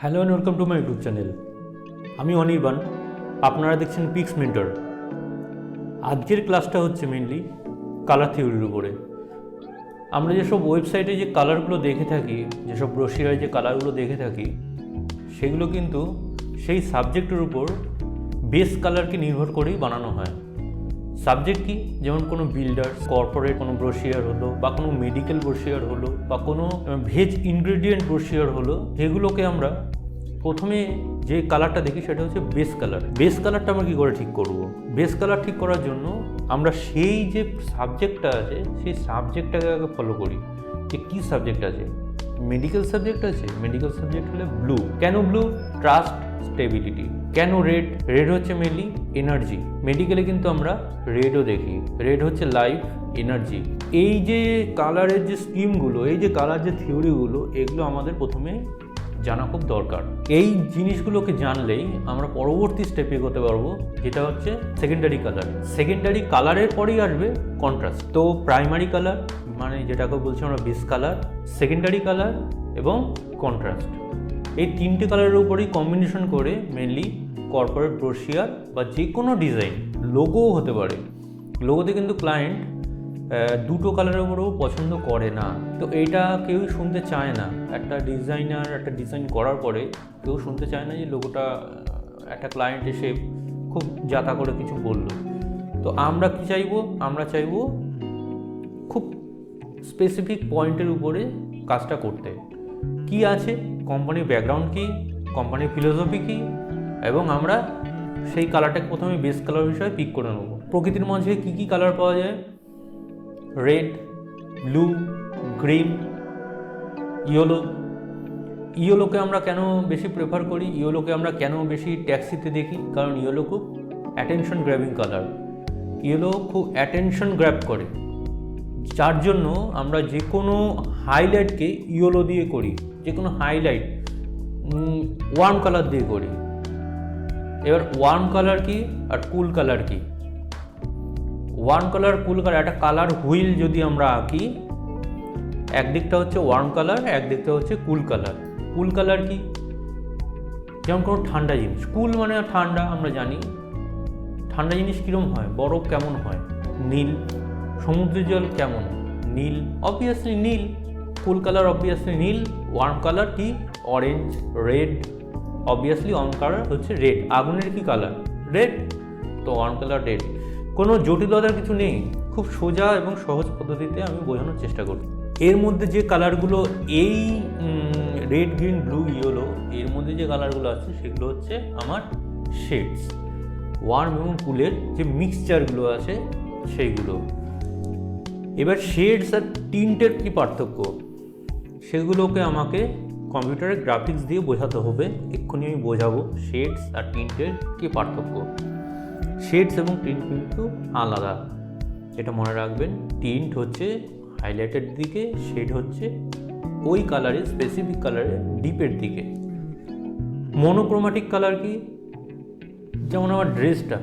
Hello and welcome to my YouTube channel. আমি অনির্বাণ, আপনারা দেখছেন পিক্স মেন্টর। আজকের ক্লাসটা হচ্ছে মেনলি কালার থিওরির উপরে। আমরা যেসব ওয়েবসাইটে যে কালারগুলো দেখে থাকি, যেসব ব্রোশিয়ারে যে কালারগুলো দেখে থাকি, সেগুলো কিন্তু সেই সাবজেক্টের উপর বেস কালারকে নির্ভর করেই বানানো হয়। সাবজেক্ট কি? যেমন কোনো বিল্ডার্স, কর্পোরেট কোনো ব্রোশিয়ার হলো, বা কোনো মেডিকেল ব্রোশিয়ার হলো, বা কোনো ভেজ ইনগ্রেডিয়েন্ট ব্রোশিয়ার হলো, সেগুলোকে আমরা প্রথমে যে কালারটা দেখি সেটা হচ্ছে বেস কালার। বেস কালারটা আমরা কী করে ঠিক করব? বেস কালার ঠিক করার জন্য আমরা সেই যে সাবজেক্টটা আছে সেই সাবজেক্টটাকে আগে ফলো করি, যে কী সাবজেক্ট আছে। মেডিকেল সাবজেক্ট আছে, মেডিকেল সাবজেক্ট হলে ব্লু। কেন ব্লু? Trust, stability. কেন রেড? রেড হচ্ছে মেনলি এনার্জি। মেডিকেলে কিন্তু আমরা রেডও দেখি। রেড হচ্ছে লাইফ, এনার্জি। এই যে কালারের যে স্কিমগুলো, এই যে কালার যে থিওরিগুলো, এগুলো আমাদের প্রথমে জানা খুব দরকার। এই জিনিসগুলোকে জানলেই আমরা পরবর্তী স্টেপে এগোতে পারবো, যেটা হচ্ছে সেকেন্ডারি কালার। সেকেন্ডারি কালারের পরেই আসবে কন্ট্রাস্ট। তো প্রাইমারি কালার মানে যেটাকে বলছি আমরা বেস কালার, সেকেন্ডারি কালার এবং কন্ট্রাস্ট, এই তিনটে কালারের উপরেই কম্বিনেশন করে মেনলি কর্পোরেট ব্রোশিয়ার বা যে কোনো ডিজাইন, লোগোও হতে পারে। লোগোতে কিন্তু ক্লায়েন্ট দুটো কালারের উপরেও পছন্দ করে না, তো এইটা কেউই শুনতে চায় না। একটা ডিজাইনার একটা ডিজাইন করার পরে কেউ শুনতে চায় না যে লোগোটা একটা ক্লায়েন্ট এসে খুব যাতা করে কিছু বললো। তো আমরা কি চাইবো? আমরা চাইবো খুব স্পেসিফিক পয়েন্টের উপরে কাজটা করতে। কি আছে, কোম্পানির ব্যাকগ্রাউন্ড কী, কোম্পানির ফিলোসফি কী, এবং আমরা সেই কালারটাকে প্রথমে বেস কালার হিসেবে পিক করে নেব। প্রকৃতির মাঝে কী কী কালার পাওয়া যায়? Red, blue, green, yellow. ইয়েলোকে আমরা কেন বেশি প্রেফার করি? ইয়েলোকে আমরা কেন বেশি ট্যাক্সিতে দেখি? কারণ ইয়েলো খুব অ্যাটেনশন গ্র্যাবিং কালার। ইয়েলো খুব অ্যাটেনশন গ্র্যাব করে, যার জন্য আমরা যে কোনো হাইলাইটকে ইয়েলো দিয়ে করি। যে কোনো হাইলাইট ওয়ার্ম কালার দিয়ে করি। এবার ওয়ার্ম কালার কি আর কুল কালার কি? ওয়ার্ম কালার, কুল কালার, একটা কালার হুইল যদি আমরা আঁকি, একদিকটা হচ্ছে ওয়ার্ম কালার, একদিকটা হচ্ছে কুল কালার। কুল কালার কি? যেমন কোনো ঠান্ডা জিনিস, কুল মানে ঠান্ডা, আমরা জানি। ঠান্ডা জিনিস কীরকম হয়? বরফ কেমন হয়? নীল। সমুদ্রের জল কেমন? নীল, অবভিয়াসলি নীল। কুল কালার অবভিয়াসলি নীল। ওয়ার্ম কালার কি? Orange, red. Obviously worm colour হচ্ছে রেড। আগুনের কি কালার? রেড। তো ওয়ার্ম কালার রেড। কোনো জটিলতার কিছু নেই, খুব সোজা এবং সহজ পদ্ধতিতে আমি বোঝানোর চেষ্টা করি। এর মধ্যে যে কালারগুলো, এই রেড, গ্রিন, ব্লু, ইয়েলো, এর মধ্যে যে কালারগুলো আছে সেগুলো হচ্ছে আমার শেডস। ওয়ার্ম এবং কুলের যে মিক্সচারগুলো আছে সেইগুলো। এবার শেডস আর টিন্টের কী পার্থক্য, সেগুলোকে আমাকে কম্পিউটারে গ্রাফিক্স দিয়ে বোঝাতে হবে। এক্ষুনি আমি বোঝাবো শেডস আর টিন্টের কী পার্থক্য। শেডস এবং টিন্ট কিন্তু আলাদা, এটা মনে রাখবেন। টিন্ট হচ্ছে হাইলাইটের দিকে, শেড হচ্ছে ওই কালারের, স্পেসিফিক কালারের ডিপের দিকে। মনোক্রোমাটিক কালার কি? যেমন আমার ড্রেসটা,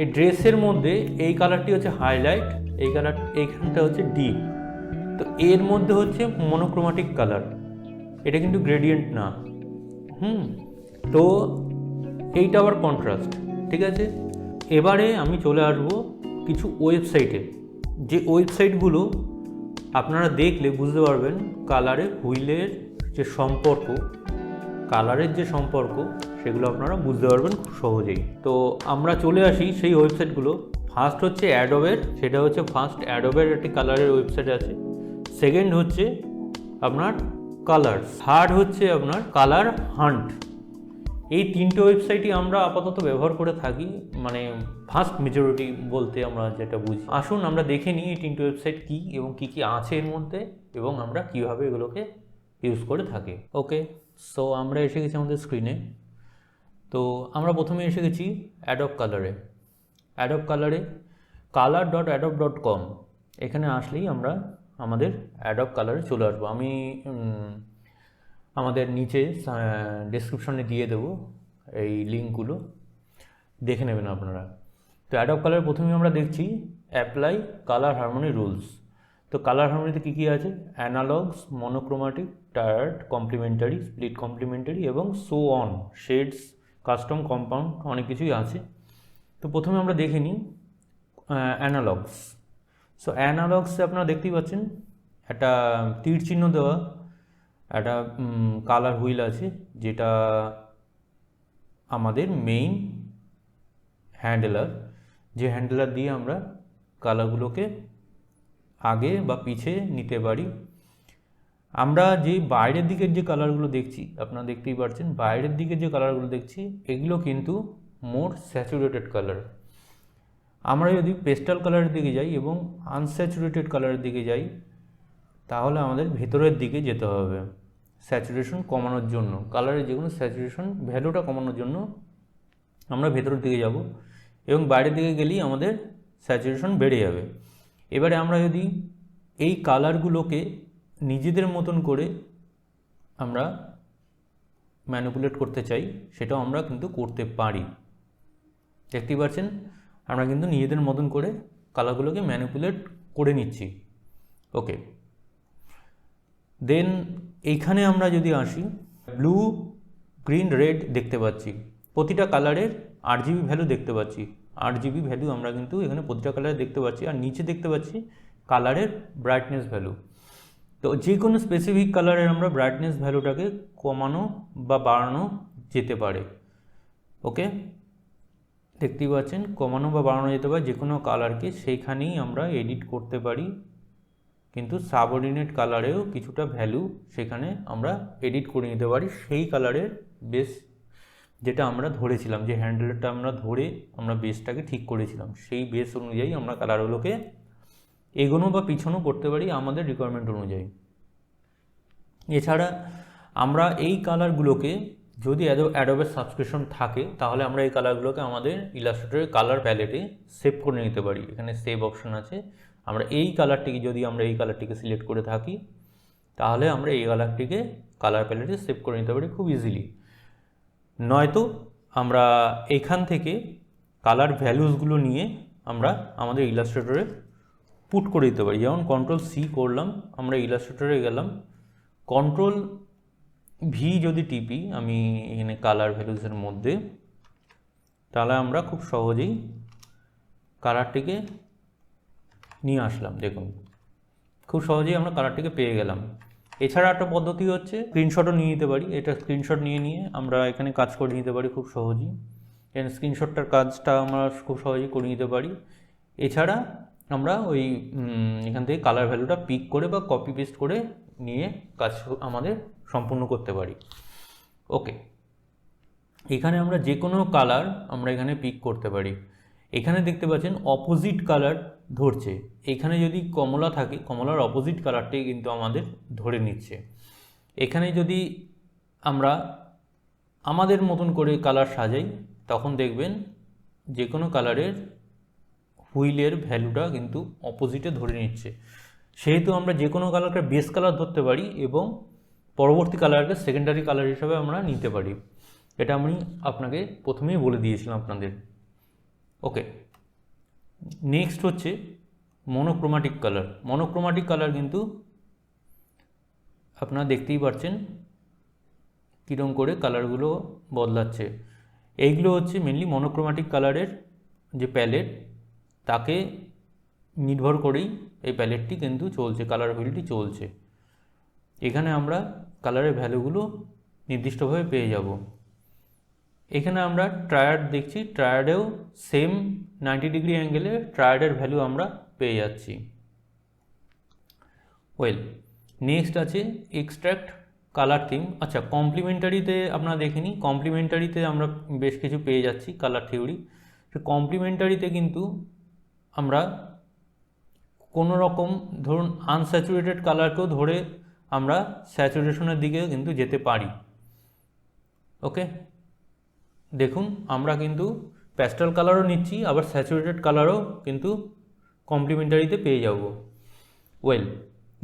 এই ড্রেসের মধ্যে এই কালারটি হচ্ছে হাইলাইট, এই কালার এইখানটা হচ্ছে ডিপ, তো এর মধ্যে হচ্ছে মনোক্রোমাটিক কালার। এটা কিন্তু গ্রেডিয়েন্ট না। তো এইটা আবার কন্ট্রাস্ট, ঠিক আছে। এবারে আমি চলে আসবো কিছু ওয়েবসাইটে, যে ওয়েবসাইটগুলো আপনারা দেখলে বুঝতে পারবেন কালারের হুইলের যে সম্পর্ক, কালারের যে সম্পর্ক, সেগুলো আপনারা বুঝতে পারবেন খুব সহজেই। তো আমরা চলে আসি সেই ওয়েবসাইটগুলো। ফার্স্ট হচ্ছে অ্যাডোবের, সেটা হচ্ছে ফার্স্ট অ্যাডোবের একটি কালারের ওয়েবসাইট আছে। সেকেন্ড হচ্ছে আপনার কালার, থার্ড হচ্ছে আপনার কালার হান্ট। এই তিনটে ওয়েবসাইটই আমরা আপাতত ব্যবহার করে থাকি, মানে ফার্স্ট মেজরিটি বলতে আমরা যেটা বুঝি। আসুন আমরা দেখে নিই এই তিনটে ওয়েবসাইট কী এবং কী কী আছে এর মধ্যে, এবং আমরা কীভাবে এগুলোকে ইউজ করে থাকি। ওকে, সো আমরা এসে গেছি আমাদের স্ক্রিনে। তো আমরা প্রথমে এসে গেছি অ্যাডোব কালারে। অ্যাডোব কালারে color.adobe.com, এখানে আসলেই আমরা আমাদের অ্যাডোব কালারে চলে আসবো। আমি আমাদের নিচে ডেসক্রিপশনে দিয়ে দেবো এই লিঙ্কগুলো, দেখে নেবেন আপনারা। তো অ্যাডোব কালার প্রথমে আমরা দেখছি অ্যাপ্লাই কালার হারমোনি রুলস। তো কালার হারমোনিতে কী কী আছে? Analogous, monochromatic, triad, complementary, split complementary এবং so on, shades, custom, compound, অনেক কিছুই আছে। তো প্রথমে আমরা দেখে নিই অ্যানালগস। সো অ্যানালগসে আপনারা দেখতেই পাচ্ছেন একটা তীর চিহ্ন দেওয়া একটা কালার হুইল আছে, যেটা আমাদের মেইন হ্যান্ডেলার, যে হ্যান্ডেলার দিয়ে আমরা কালারগুলোকে আগে বা পিছে নিতে পারি। আমরা যে বাইরের দিকের যে কালারগুলো দেখছি, আপনারা দেখতেই পাচ্ছেন বাইরের দিকের যে কালারগুলো দেখছি, এগুলো কিন্তু মোর স্যাচুরেটেড কালার। আমরা যদি পেস্টাল কালারের দিকে যাই এবং আনস্যাচুরেটেড কালারের দিকে যাই, তাহলে আমাদের ভেতরের দিকে যেতে হবে স্যাচুরেশন কমানোর জন্য। কালারের যে কোনো স্যাচুরেশন ভ্যালুটা কমানোর জন্য আমরা ভেতরের দিকে যাব, এবং বাইরের দিকে গেলেই আমাদের স্যাচুরেশন বেড়ে যাবে। এবারে আমরা যদি এই কালারগুলোকে নিজেদের মতন করে আমরা ম্যানিপুলেট করতে চাই, সেটাও আমরা কিন্তু করতে পারি। দেখতেই পাচ্ছেন আমরা কিন্তু নিজেদের মতন করে কালারগুলোকে ম্যানিপুলেট করে নিচ্ছি। ওকে, দেন এইখানে আমরা যদি আসি, ব্লু, গ্রিন, রেড দেখতে পাচ্ছি, প্রতিটা কালারের RGB ভ্যালু দেখতে পাচ্ছি। RGB ভ্যালু আমরা কিন্তু এখানে প্রতিটা কালারে দেখতে পাচ্ছি, আর নিচে দেখতে পাচ্ছি কালারের ব্রাইটনেস ভ্যালু। তো যে কোনো স্পেসিফিক কালারের আমরা ব্রাইটনেস ভ্যালুটাকে কমানো বা বাড়ানো যেতে পারে। ওকে, দেখতেই পাচ্ছেন কমানো বা বাড়ানো যেতে পারে যে কোনো কালারকে, সেইখানেই আমরা এডিট করতে পারি। কিন্তু সাবঅর্ডিনেট কালারেও কিছুটা ভ্যালু সেখানে আমরা এডিট করে নিতে পারি, সেই কালারের বেস যেটা আমরা ধরেছিলাম, যে হ্যান্ডেলটা আমরা ধরে আমরা বেসটাকে ঠিক করেছিলাম, সেই বেস অনুযায়ী আমরা কালারগুলোকে এগোনো বা পিছনো করতে পারি আমাদের রিকোয়ারমেন্ট অনুযায়ী। এছাড়া আমরা এই কালারগুলোকে যদি অ্যাডোবের সাবস্ক্রিপশন থাকে, তাহলে আমরা এই কালারগুলোকে আমাদের ইলাস্ট্রেটরের কালার প্যালেটে সেভ করে নিতে পারি। এখানে সেভ অপশন আছে, আমরা এই কালারটিকে যদি আমরা এই কালারটিকে সিলেক্ট করে থাকি, তাহলে আমরা এই কালারটিকে কালার প্যালেটে সেভ করে নিতে পারি খুব ইজিলি। নয়তো আমরা এখান থেকে কালার ভ্যালুসগুলো নিয়ে আমরা আমাদের ইলাস্ট্রেটরে পুট করে দিতে পারি। যেমন Ctrl+C করলাম, আমরা ইলাস্ট্রেটরে গেলাম, Ctrl+V যদি টিপি আমি এখানে কালার ভ্যালুসের মধ্যে, তাহলে আমরা খুব সহজেই কালারটিকে নিয়ে আসলাম। দেখুন খুব সহজেই আমরা কালারটিকে পেয়ে গেলাম। এছাড়া একটা পদ্ধতি হচ্ছে স্ক্রিনশটও নিয়ে নিতে পারি। এটা স্ক্রিনশট নিয়ে আমরা এখানে কাজ করে নিতে পারি খুব সহজেই। এখানে স্ক্রিনশটটার কাজটা আমরা খুব সহজেই করে নিতে পারি। এছাড়া আমরা ওই এখান থেকে কালার ভ্যালুটা পিক করে বা কপি পেস্ট করে নিয়ে কাজ আমাদের সম্পূর্ণ করতে পারি। ওকে, এখানে আমরা যে কোনো কালার আমরা এখানে পিক করতে পারি। এখানে দেখতে পাচ্ছেন অপোজিট কালার ধরছে। এখানে যদি কমলা থাকে, কমলার অপোজিট কালারটাই কিন্তু আমাদের ধরে নিচ্ছে। এখানে যদি আমরা আমাদের মতন করে কালার সাজাই, তখন দেখবেন যে কোনো কালারের হুইলের ভ্যালুটা কিন্তু অপোজিটে ধরে নিচ্ছে। সেহেতু আমরা যে কোনো কালারকে বেস কালার ধরতে পারি এবং পরবর্তী কালারকে সেকেন্ডারি কালার হিসাবে আমরা নিতে পারি। এটা আমি আপনাকে প্রথমেই বলে দিয়েছিলাম আপনাদের। ওকে, নেক্সট হচ্ছে মনোক্রোমাটিক কালার। মনোক্রোমাটিক কালার কিন্তু আপনারা দেখতেই পাচ্ছেন কীরকম করে কালারগুলো বদলাচ্ছে। এইগুলো হচ্ছে মেনলি মনোক্রোমাটিক কালারের যে প্যালেট, তাকে নির্ভর করেই এই প্যালেটটি কিন্তু চলছে, কালার হুইলটি চলছে। এখানে আমরা কালারের ভ্যালুগুলো নির্দিষ্টভাবে পেয়ে যাব। এখানে আমরা ট্রায়াড দেখছি, ট্রায়াডেও সেম 90 ডিগ্রি অ্যাঙ্গেলে ট্রায়াডের ভ্যালু আমরা পেয়ে যাচ্ছি। ওয়েল, নেক্সট আছে এক্সট্র্যাক্ট কালার থিম। আচ্ছা, কমপ্লিমেন্টারিতে আপনারা দেখে নিই। কমপ্লিমেন্টারিতে আমরা বেশ কিছু পেয়ে যাচ্ছি কালার থিওরি। তো কমপ্লিমেন্টারিতে কিন্তু আমরা কোনো রকম ধরুন আনস্যাচুরেটেড কালারকেও ধরে আমরা স্যাচুরেশনের দিকে কিন্তু যেতে পারি। ওকে, দেখুন আমরা কিন্তু প্যাস্টেল কালারও নিচ্ছি, আবার স্যাচুরেটেড কালারও কিন্তু কমপ্লিমেন্টারিতে পেয়ে যাব। ওয়েল,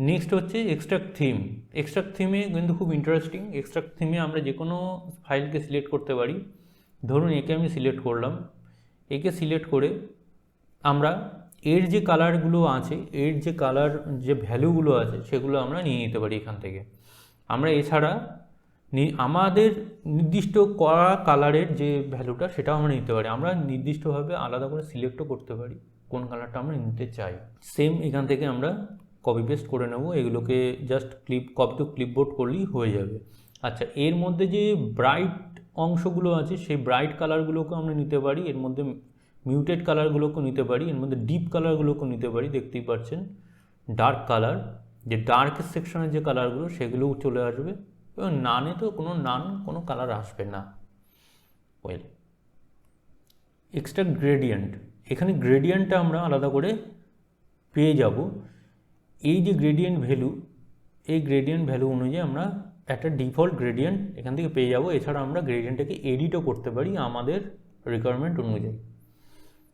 নেক্সট হচ্ছে এক্সট্রাক্ট থিম। এক্সট্রাক্ট থিমে কিন্তু খুব ইন্টারেস্টিং। এক্সট্রাক্ট থিমে আমরা যে কোনো ফাইলকে সিলেক্ট করতে পারি। ধরুন একে আমি সিলেক্ট করলাম, একে সিলেক্ট করে আমরা এর যে কালারগুলো আছে, এর যে কালার যে ভ্যালুগুলো আছে সেগুলো আমরা নিয়ে নিতে পারি এখান থেকে। আমরা এছাড়া আমাদের নির্দিষ্ট করা কালারের যে ভ্যালুটা সেটাও আমরা নিতে পারি। আমরা নির্দিষ্টভাবে আলাদা করে সিলেক্টও করতে পারি কোন কালারটা আমরা নিতে চাই। সেম এখান থেকে আমরা কপি পেস্ট করে নেব, এগুলোকে জাস্ট কপি টু ক্লিপবোর্ড করলেই হয়ে যাবে। আচ্ছা, এর মধ্যে যে ব্রাইট অংশগুলো আছে সেই ব্রাইট কালারগুলোকে আমরা নিতে পারি, এর মধ্যে মিউটেড কালারগুলোকেও নিতে পারি, এর মধ্যে ডিপ কালারগুলোকেও নিতে পারি। দেখতেই পাচ্ছেন ডার্ক কালার, যে ডার্ক সেকশনের যে কালারগুলো সেগুলোও চলে আসবে, এবং নানে তো কোনো কালার আসবে না। ওয়েল, এক্সট্রা গ্রেডিয়েন্ট, এখানে গ্রেডিয়েন্টটা আমরা আলাদা করে পেয়ে যাব। এই যে গ্রেডিয়েন্ট ভ্যালু, এই গ্রেডিয়েন্ট ভ্যালু অনুযায়ী আমরা একটা ডিফল্ট গ্রেডিয়েন্ট এখান থেকে পেয়ে যাব। এছাড়া আমরা গ্রেডিয়েন্টটাকে এডিটও করতে পারি আমাদের রিকোয়ারমেন্ট অনুযায়ী।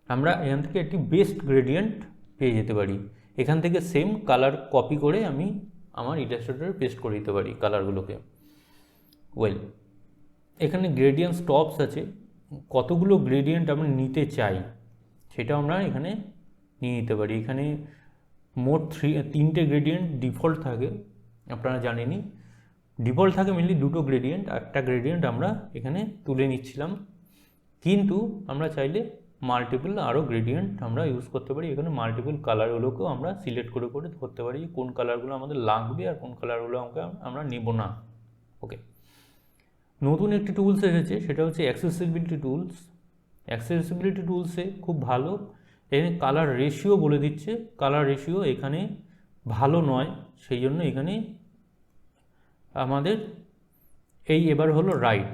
আমরা এখান থেকে একটি বেস্ট গ্রেডিয়েন্ট পেয়ে যেতে পারি। এখান থেকে সেম কালার কপি করে আমি আমার ইলাস্ট্রেটরে পেস্ট করে দিতে পারি কালারগুলোকে। ওয়েল, এখানে গ্রেডিয়েন্ট স্টপস আছে, কতগুলো গ্রেডিয়েন্ট আমরা নিতে চাই সেটা আমরা এখানে নিয়ে নিতে পারি। এখানে মোট 3টে গ্রেডিয়েন্ট ডিফল্ট থাকে, আপনারা জানেনই। ডিফল্ট থাকে মেনলি 2টো গ্রেডিয়েন্ট, একটা গ্রেডিয়েন্ট আমরা এখানে তুলে নিচ্ছিলাম, কিন্তু আমরা চাইলে মাল্টিপল আরও গ্রেডিয়েন্ট আমরা ইউজ করতে পারি। এখানে মাল্টিপল কালারগুলোকেও আমরা সিলেক্ট করে করে ধরতে পারি কোন কালারগুলো আমাদের লাগবে আর কোন কালারগুলো আমরা নেব না। ওকে, নতুন একটি টুলস এসেছে, সেটা হচ্ছে অ্যাক্সেসিবিলিটি টুলস। অ্যাক্সেসিবিলিটি টুলসে খুব ভালো, এখানে কালার রেশিও বলে দিচ্ছে। কালার রেশিও এখানে ভালো নয়, সেই জন্য এখানে আমাদের এবার হলো রাইট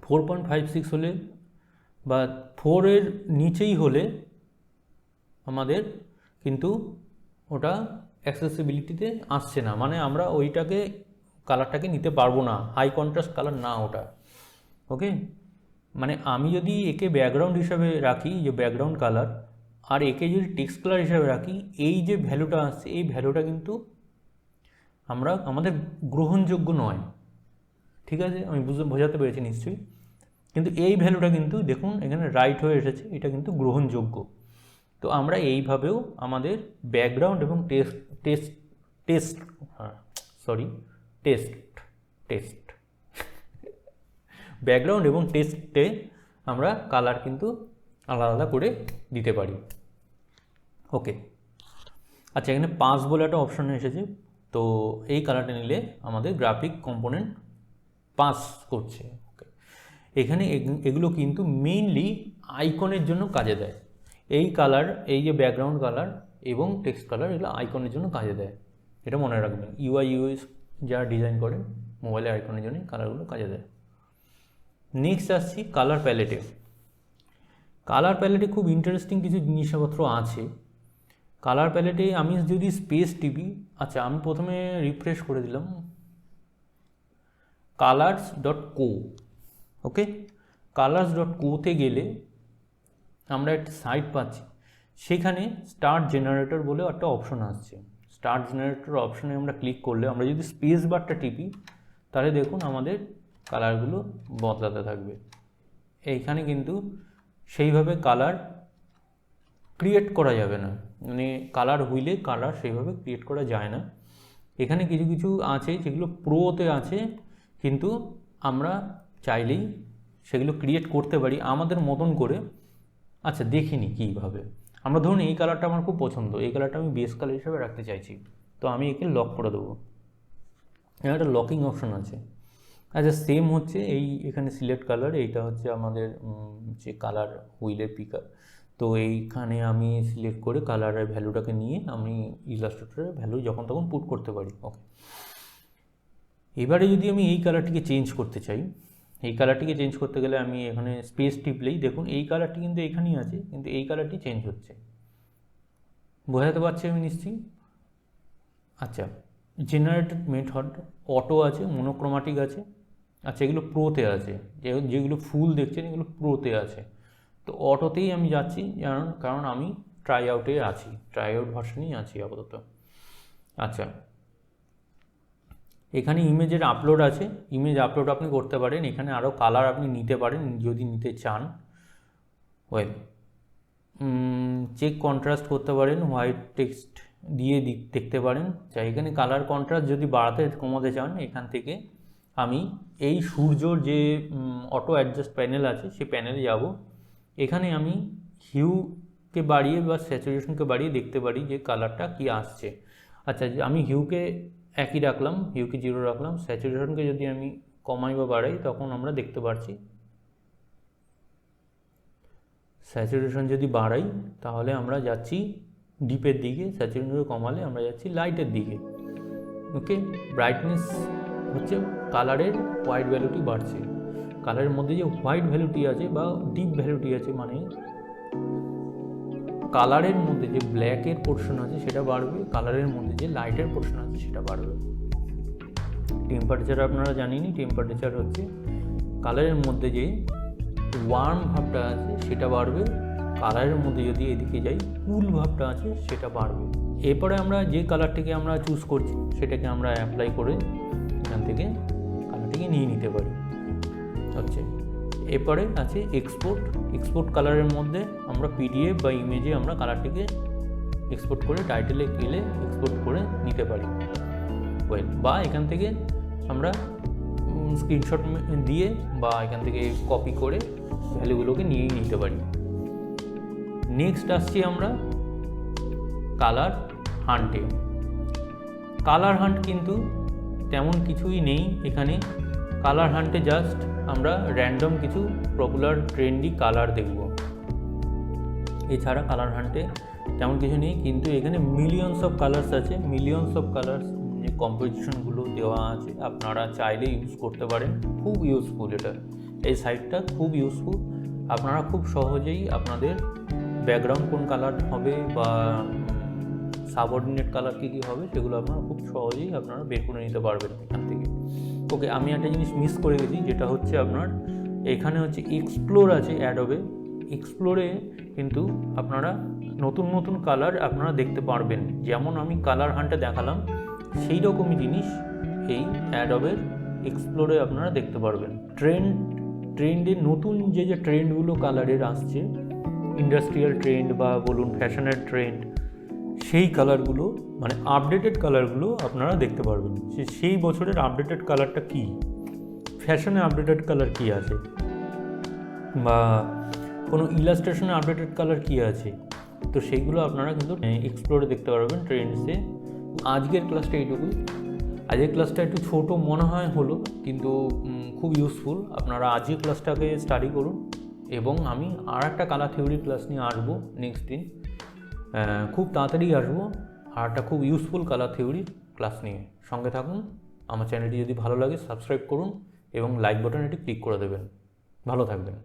4.56 হলে বা 4-এর নিচেই হলে আমাদের কিন্তু ওটা অ্যাক্সেসিবিলিটিতে আসছে না, মানে আমরা ওইটাকে কালারটাকে নিতে পারবো না, হাই কন্ট্রাস্ট কালার না ওটা। ওকে, মানে আমি যদি একে ব্যাকগ্রাউন্ড হিসাবে রাখি, যে ব্যাকগ্রাউন্ড কালার, আর একে যদি টেক্সট কালার হিসাবে রাখি, এই যে ভ্যালুটা আসছে এই ভ্যালুটা কিন্তু আমাদের গ্রহণযোগ্য নয়। ঠিক আছে, আমি বোঝাতে পেরেছি নিশ্চয়ই। কিন্তু এই ভ্যালুটা কিন্তু দেখুন এখানে রাইট হয়ে এসেছে, এটা কিন্তু গ্রহণযোগ্য। তো আমরা এইভাবেও আমাদের ব্যাকগ্রাউন্ড এবং টেক্সট ব্যাকগ্রাউন্ড এবং টেক্সটে আমরা কালার কিন্তু আলাদা আলাদা করে দিতে পারি। ওকে, আচ্ছা, এখানে পাস বলে একটা অপশন এসেছে, তো এই কালারটা নিলে আমাদের গ্রাফিক কম্পোনেন্ট পাস করছে। ওকে, এখানে এগুলো কিন্তু মেইনলি আইকনের জন্য কাজে দেয়। এই কালার, এই যে ব্যাকগ্রাউন্ড কালার এবং টেক্সট কালার, এগুলো আইকনের জন্য কাজে দেয়, এটা মনে রাখবেন। ইউআই যারা ডিজাইন করেন মোবাইলের আইকনের জন্য কালারগুলো কাজে দেয়। নেক্সট আসছি কালার প্যালেটে। কালার প্যালেটে খুব ইন্টারেস্টিং কিছু জিনিসপত্র আছে। কালার প্যালেটে আমি যদি স্পেস টিপি, আচ্ছা আমি প্রথমে রিফ্রেশ করে দিলাম colors.co। ওকে, colors.co-তে গেলে আমরা একটা সাইট পাচ্ছি, সেখানে স্টার্ট জেনারেটর বলে একটা অপশন আসছে। স্টার্ট জেনারেটর অপশনে আমরা ক্লিক করলে, আমরা যদি স্পেস বারটা টিপি, তাহলে দেখুন আমাদের কালারগুলো বদলাতে থাকবে। এইখানে কিন্তু সেইভাবে কালার ক্রিয়েট করা যাবে না, মানে কালার হুইলে কালার সেইভাবে ক্রিয়েট করা যায় না। এখানে কিছু কিছু আছে যেগুলো প্রোতে আছে, কিন্তু আমরা চাইলেই সেগুলো ক্রিয়েট করতে পারি আমাদের মতন করে। আচ্ছা, দেখিনি কীভাবে। আমরা ধরুন এই কালারটা আমার খুব পছন্দ, এই কালারটা আমি বেস কালার হিসেবে রাখতে চাইছি, তো আমি একে লক করে দেবো। এখানে একটা লকিং অপশন আছে। আচ্ছা, সেম হচ্ছে এখানে সিলেক্ট কালার, এইটা হচ্ছে আমাদের যে কালার হুইলের পিকার। তো এইখানে আমি সিলেক্ট করে কালারের ভ্যালুটাকে নিয়ে আমি ইলাস্ট্রেটরের ভ্যালু যখন তখন পুট করতে পারি। ওকে, এবারে যদি আমি এই কালারটিকে চেঞ্জ করতে চাই, এই কালারটিকে চেঞ্জ করতে গেলে আমি এখানে স্পেস টিপলেই দেখুন এই কালারটি কিন্তু এখানেই আছে, কিন্তু এই কালারটি চেঞ্জ হচ্ছে। বোঝাতে পারছি আমি নিশ্চয়ই? আচ্ছা, জেনারেটেড মেথড অটো আছে, মনোক্রোমাটিক আছে। আচ্ছা, এগুলো প্রোতে আছে, যেগুলো ফুল দেখছেন এগুলো প্রোতে আছে। তো অটোতেই আমি যাচ্ছি, কারণ আমি ট্রাই আউটে আছি, ট্রাই আউট ভার্সনেই আছি আপাতত। আচ্ছা, এখানে ইমেজের আপলোড আছে, ইমেজ আপলোড আপনি করতে পারেন। এখানে আরও কালার আপনি নিতে পারেন যদি নিতে চান। ওয়েল, চেক কন্ট্রাস্ট করতে পারেন, হোয়াইট টেক্সট দিয়ে দেখতে পারেন। চাই এখানে কালার কন্ট্রাস্ট যদি বাড়াতে কমাতে চান, এখান থেকে আমি এই সূর্যর যে অটো অ্যাডজাস্ট প্যানেল আছে সেই প্যানেলে যাব। এখানে আমি হিউকে বাড়িয়ে বা স্যাচুরেশনকে বাড়িয়ে দেখতে পারি যে কালারটা কি আসছে। আচ্ছা, আমি হিউকে একই রাখলাম, হিউকে 0 রাখলাম। স্যাচুরেশনকে যদি আমি কমাই বা বাড়াই তখন আমরা দেখতে পাচ্ছি, স্যাচুরেশন যদি বাড়াই তাহলে আমরা যাচ্ছি ডিপের দিকে, স্যাচুরেশনকে কমালে আমরা যাচ্ছি লাইটের দিকে। ওকে, ব্রাইটনেস হচ্ছে কালারের হোয়াইট ভ্যালুটি বাড়ছে। কালারের মধ্যে যে হোয়াইট ভ্যালুটি আছে বা ডিপ ভ্যালুটি আছে, মানে কালারের মধ্যে যে ব্ল্যাকের পোর্শন আছে সেটা বাড়বে, কালারের মধ্যে যে লাইটের পোর্শন আছে সেটা বাড়বে। টেম্পারেচার আপনারা জানেনই, টেম্পারেচার হচ্ছে কালারের মধ্যে যে ওয়ার্ম ভাবটা আছে সেটা বাড়বে, কালারের মধ্যে যদি এদিকে যাই কুল ভাবটা আছে সেটা বাড়বে। এরপরে আমরা যে কালারটিকে আমরা চুজ করছি সেটাকে আমরা অ্যাপ্লাই করে এখান থেকে কালারটিকে নিয়ে নিতে পারি। হচ্ছে এরপরে আছে এক্সপোর্ট কালারের মধ্যে আমরা পিডিএফ বা ইমেজে আমরা কালারটিকে এক্সপোর্ট করে টাইটেলে গেলে এক্সপোর্ট করে নিতে পারি। বা এখান থেকে আমরা স্ক্রিনশট দিয়ে বা এখান থেকে কপি করে ভ্যালুগুলোকে নিয়েই নিতে পারি। নেক্সট আসছি আমরা কালার হান্টে। কালার হান্ট কিন্তু তেমন কিছুই নেই এখানে। কালার হান্টে জাস্ট আমরা র্যান্ডম কিছু পপুলার ট্রেন্ডি কালার দেখব, এছাড়া কালার হান্টে তেমন কিছু নেই। কিন্তু এখানে মিলিয়নস অফ কালার্স আছে, মিলিয়নস অফ কালার্স যে কম্পোজিশনগুলো দেওয়া আছে আপনারা চাইলে ইউজ করতে পারেন। খুব ইউজফুল এটা, এই সাইটটা খুব ইউজফুল। আপনারা খুব সহজেই আপনাদের ব্যাকগ্রাউন্ড কোন কালার হবে বা সাবঅর্ডিনেট কালার কী হবে সেগুলো আপনারা খুব সহজেই আপনারা বের করে নিতে পারবেন এখান থেকে। ওকে, আমি একটা জিনিস মিস করে গেছি, যেটা হচ্ছে আপনার এখানে হচ্ছে এক্সপ্লোর আছে অ্যাডোবে। এক্সপ্লোরে কিন্তু আপনারা নতুন নতুন কালার আপনারা দেখতে পারবেন। যেমন আমি কালার হান্টে দেখালাম সেই রকমই জিনিস এই অ্যাডোবের এক্সপ্লোরে আপনারা দেখতে পারবেন। ট্রেন্ডের নতুন যে ট্রেন্ডগুলো কালারের আসছে, ইন্ডাস্ট্রিয়াল ট্রেন্ড বা বলুন ফ্যাশনের ট্রেন্ড, সেই কালারগুলো মানে আপডেটেড কালারগুলো আপনারা দেখতে পারবেন। সেই বছরের আপডেটেড কালারটা কী, ফ্যাশনে আপডেটেড কালার কী আছে বা কোনো ইলাস্ট্রেশনে আপডেটেড কালার কী আছে, তো সেইগুলো আপনারা কিন্তু এক্সপ্লোরে দেখতে পারবেন ট্রেন্ডসে। আজকের ক্লাসটা এইটুকুই। আজকের ক্লাসটা একটু ছোটো মনে হয় হলো, কিন্তু খুব ইউজফুল। আপনারা আজকের ক্লাসটাকে স্টাডি করুন এবং আমি আর একটা কালার থিওরি ক্লাস নিয়ে আসবো নেক্সট দিন। খুব তাড়াতাড়ি আসবো আর একটা খুব ইউজফুল কালার থিওরি ক্লাস নিয়ে। সঙ্গে থাকুন। আমার চ্যানেলটি যদি ভালো লাগে সাবস্ক্রাইব করুন এবং লাইক বাটন এটি ক্লিক করে দেবেন। ভালো থাকবেন।